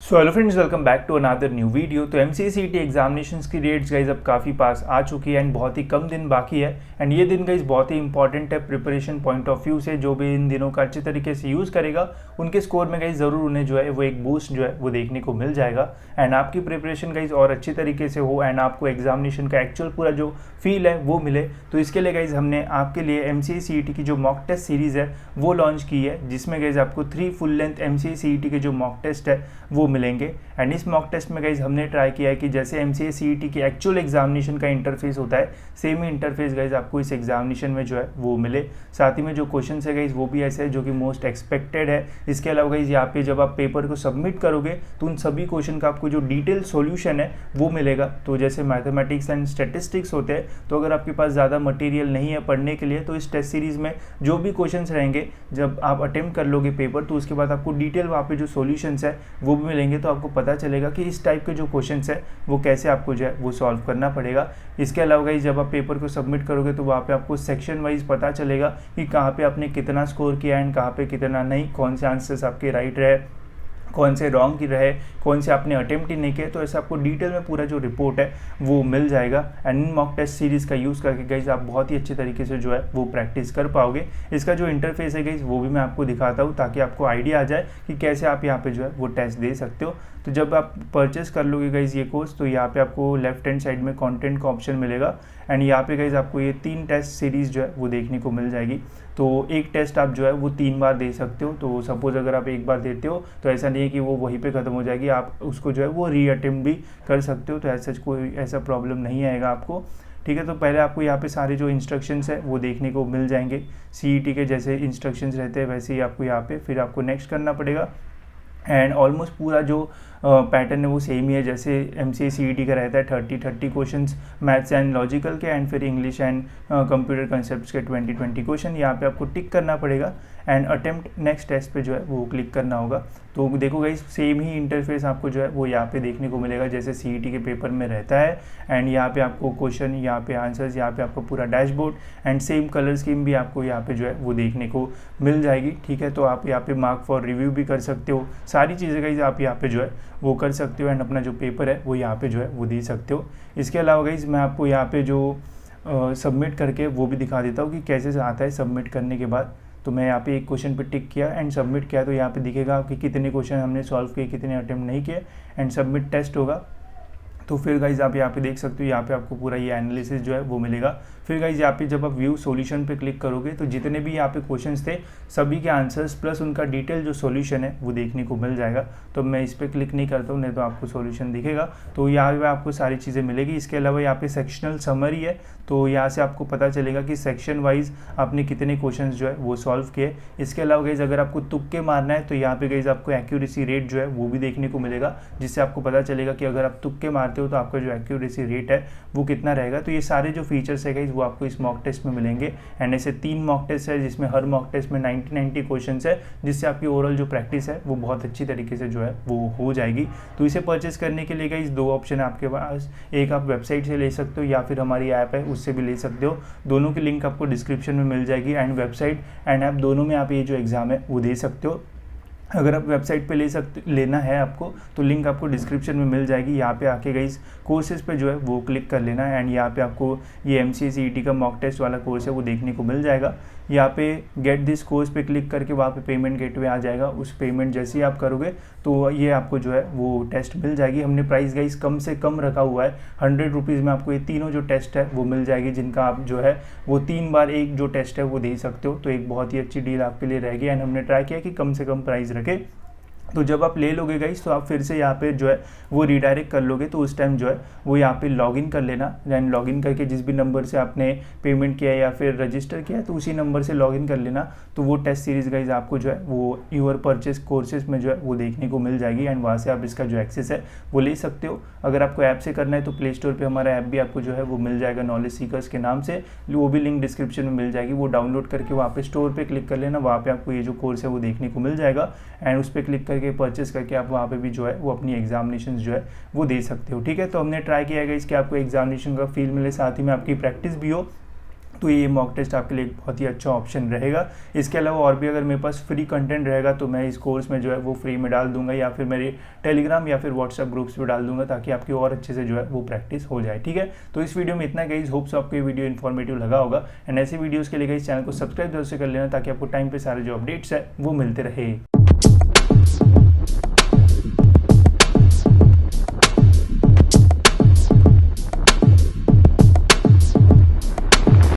So hello friends, welcome back to another new video. तो MCACET examinations की dates guys अब काफ़ी पास आ चुकी है एंड बहुत ही कम दिन बाकी है। एंड ये दिन गाइज बहुत ही इंपॉर्टेंट है प्रिपरेशन पॉइंट ऑफ व्यू से। जो भी इन दिनों का अच्छे तरीके से यूज़ करेगा उनके स्कोर में गाइज ज़रूर उन्हें जो है वो एक बूस्ट जो है वो देखने को मिल जाएगा। एंड आपकी प्रिपरेशन गाइज और अच्छी तरीके से हो एंड आपको एग्जामिनेशन का एक्चुअल पूरा जो फील है वो मिले। तो इसके लिए गाइज हमने आपके लिए एमसीएसीईटी की जो मॉक टेस्ट सीरीज़ है वो लॉन्च की है, जिसमें गाइज आपको 3 फुल लेंथ एमसीएसीईटी के जो मॉक टेस्ट है वो मिलेंगे। एंड इस मॉक टेस्ट में गाइज हमने ट्राई किया है कि जैसे एमसीएसीईटी की एक्चुअल एग्जामिनेशन का इंटरफेस होता है, सेम ही इंटरफेस गाइज आपको इस एग्जामिनेशन में जो है वो मिले। साथ ही में जो क्वेश्चन है गाइज वो भी ऐसे है जो कि मोस्ट एक्सपेक्टेड है। इसके अलावा गाइज यहाँ पे जब आप पेपर को सबमिट करोगे तो उन सभी क्वेश्चन का आपको जो डिटेल सॉल्यूशन है वो मिलेगा। तो जैसे मैथमेटिक्स एंड स्टैटिस्टिक्स होते हैं, तो अगर आपके पास ज़्यादा मटेरियल नहीं है पढ़ने के लिए, तो इस टेस्ट सीरीज़ में जो भी क्वेश्चन रहेंगे जब आप अटेम्प्ट कर लोगे पेपर, तो उसके बाद आपको डिटेल वहाँ पे जो सॉल्यूशंस है वो भी मिलेंगे। तो आपको पता चलेगा कि इस टाइप के जो क्वेश्चंस है वो कैसे आपको जो है वो सॉल्व करना पड़ेगा। इसके अलावा गाइस जब आप पेपर को सबमिट करोगे तो वहाँ पे आपको सेक्शन वाइज पता चलेगा कि कहाँ पे आपने कितना स्कोर किया एंड कहाँ पे कितना नहीं, कौन से आंसर्स आपके राइट रहे, कौन से रॉन्ग की रहे, कौन से आपने अटेम्प्ट ही नहीं किए। तो ऐसा आपको डिटेल में पूरा जो रिपोर्ट है वो मिल जाएगा। And in mock test series का यूज़ करके गाइज आप बहुत ही अच्छे तरीके से जो है वो प्रैक्टिस कर पाओगे। इसका जो इंटरफेस है गाइज वो भी मैं आपको दिखाता हूँ ताकि आपको आइडिया आ जाए कि कैसे आप यहाँ पे जो है वो टेस्ट दे सकते हो। तो जब आप परचेस कर लोगे गाइज ये कोर्स, तो यहाँ पे आपको लेफ्ट हैंड साइड में कंटेंट का ऑप्शन मिलेगा एंड यहाँ पे गाइज आपको ये 3 टेस्ट सीरीज़ जो है वो देखने को मिल जाएगी। तो एक टेस्ट आप जो है वो 3 बार दे सकते हो। तो सपोज अगर आप एक बार देते हो तो ऐसा नहीं है कि वो वहीं पे ख़त्म हो जाएगी, आप उसको जो है वो रीअटेम्प्ट भी कर सकते हो। तो ऐसा कोई ऐसा प्रॉब्लम नहीं आएगा आपको, ठीक है। तो पहले आपको यहाँ पे सारे जो इंस्ट्रक्शंस है वो देखने को मिल जाएंगे। सीईटी के जैसे इंस्ट्रक्शंस रहते हैं वैसे ही आपको यहाँ पे फिर आपको नेक्स्ट करना पड़ेगा। एंड ऑलमोस्ट पूरा जो पैटर्न है वो सेम ही है जैसे एमसीएसीईटी का रहता है। 30 क्वेश्चंस मैथ्स एंड लॉजिकल के एंड फिर इंग्लिश एंड कंप्यूटर कंसेप्ट्स के 20 क्वेश्चन यहाँ पे आपको टिक करना पड़ेगा एंड अटेम्प्ट नेक्स्ट टेस्ट पे जो है वो क्लिक करना होगा। तो देखो गाइस सेम ही इंटरफेस आपको जो है वो यहाँ पे देखने को मिलेगा जैसे सीईटी के पेपर में रहता है। एंड यहाँ पे आपको क्वेश्चन, यहाँ पे आंसर्स, यहाँ पे आपको पूरा dashboard and same colour scheme भी आपको यहाँ पे जो है वो देखने को मिल जाएगी, ठीक है। तो आप यहाँ पे मार्क फॉर रिव्यू भी कर सकते हो, सारी चीज़ें गाइस आप यहाँ पे जो है वो कर सकते हो एंड अपना जो पेपर है वो यहाँ पे जो है वो दे सकते हो। इसके अलावा गाइस मैं आपको यहाँ पे जो सबमिट करके वो भी दिखा देता हूँ कि कैसे आता है सबमिट करने के बाद। तो मैं यहाँ पे एक क्वेश्चन पे टिक किया एंड सबमिट किया, तो यहाँ पे दिखेगा कि कितने क्वेश्चन हमने सॉल्व किए, कितने अटेम्प्ट नहीं किए एंड सबमिट टेस्ट होगा। तो फिर गाइज आप यहाँ पे देख सकते हो, यहाँ पे आपको पूरा ये एनालिसिस जो है वो मिलेगा। फिर गाइज यहाँ पे जब आप व्यू सॉल्यूशन पे क्लिक करोगे तो जितने भी यहाँ पे क्वेश्चंस थे सभी के आंसर्स प्लस उनका डिटेल जो सॉल्यूशन है वो देखने को मिल जाएगा। तो मैं इस पर क्लिक नहीं करता हूँ, नहीं तो आपको सॉल्यूशन दिखेगा। तो यहाँ पे आपको सारी चीज़ें मिलेगी। इसके अलावा यहाँ पे सेक्शनल समरी है, तो यहाँ से आपको पता चलेगा कि सेक्शन वाइज आपने कितने क्वेश्चन जो है वो सॉल्व किए। इसके अलावा गाइज अगर आपको तुक्के मारना है तो यहाँ पे गाइज आपको एक्यूरेसी रेट जो है वो भी देखने को मिलेगा, जिससे आपको पता चलेगा कि अगर आप तुक्के मारते हो तो आपका जो एक्यूरेसी रेट है वो कितना रहेगा। तो ये सारे जो फीचर्स है गाइज वो आपको इस मॉक टेस्ट में मिलेंगे। एंड ऐसे 3 मॉक टेस्ट है जिसमें हर मॉक टेस्ट में 90 क्वेश्चंस है, जिससे आपकी ओवरऑल जो प्रैक्टिस है वो बहुत अच्छी तरीके से जो है वो हो जाएगी। तो इसे परचेस करने के लिए गाइज 2 ऑप्शन है आपके पास, एक आप वेबसाइट से ले सकते हो या फिर हमारी ऐप है उससे भी ले सकते हो। दोनों की लिंक आपको डिस्क्रिप्शन में मिल जाएगी एंड वेबसाइट एंड ऐप दोनों में आप ये जो एग्ज़ाम है वो दे सकते हो। अगर आप वेबसाइट पे लेना है आपको तो लिंक आपको डिस्क्रिप्शन में मिल जाएगी। यहाँ पे आके गाइस कोर्सेज पे जो है वो क्लिक कर लेना है एंड यहाँ पे आपको ये एमसीएसीईटी का मॉक टेस्ट वाला कोर्स है वो देखने को मिल जाएगा। यहाँ पे गेट दिस कोर्स पे क्लिक करके वहाँ पे पेमेंट गेटवे आ जाएगा। उस पेमेंट जैसे ही आप करोगे तो ये आपको जो है वो टेस्ट मिल जाएगी। हमने प्राइस गाइस कम से कम रखा हुआ है, 100 रुपीज़ में आपको ये तीनों जो टेस्ट है वो मिल जाएगी, जिनका आप जो है वो 3 बार एक जो टेस्ट है वो दे सकते हो। तो एक बहुत ही अच्छी डील आपके लिए रहेगी एंड हमने ट्राई किया कि कम से कम प्राइस रखे। तो जब आप ले लोगे गाइस तो आप फिर से यहाँ पे जो है वो रीडायरेक्ट कर लोगे, तो उस टाइम जो है वो यहाँ पे लॉगिन कर लेना। एंड लॉगिन करके जिस भी नंबर से आपने पेमेंट किया या फिर रजिस्टर किया तो उसी नंबर से लॉगिन कर लेना। तो वो टेस्ट सीरीज़ गाइस आपको जो है वो यूर परचेस कोर्सेज में जो है वो देखने को मिल जाएगी एंड वहाँ से आप इसका जो एक्सेस है वो ले सकते हो। अगर आपको ऐप से करना है तो प्ले स्टोर पर हमारा ऐप भी आपको जो है वो मिल जाएगा, नॉलेज सीकर्स के नाम से, वो भी लिंक डिस्क्रिप्शन में मिल जाएगी। वो डाउनलोड करके वहाँ पे स्टोर पर क्लिक कर लेना, वहाँ पर आपको ये जो कोर्स है वो देखने को मिल जाएगा एंड उस पर क्लिक करके परचेस करके आप वहाँ पे भी जो है वो अपनी एग्जामिनेशन जो है वो दे सकते हो, ठीक है। तो हमने ट्राई किया है कि आपको एग्जामिनेशन का फील मिले, साथ ही में आपकी प्रैक्टिस भी हो। तो ये मॉक टेस्ट आपके लिए एक बहुत ही अच्छा ऑप्शन रहेगा। इसके अलावा और भी अगर मेरे पास फ्री कंटेंट रहेगा तो मैं इस कोर्स में जो है वो फ्री में डाल दूंगा, या फिर मेरे टेलीग्राम या फिर व्हाट्सएप ग्रुप्स पे डाल दूंगा, ताकि आपकी और अच्छे से जो है वो प्रैक्टिस हो जाए। ठीक है, तो इस वीडियो में इतना गाइस, होप्स आपको ये वीडियो इन्फॉर्मेटिव लगा होगा। एंड ऐसे वीडियोज़ के लिए गाइस चैनल को सब्सक्राइब जरूर से कर लेना, ताकि आपको टाइम पे सारे जो अपडेट्स है वो मिलते रहे।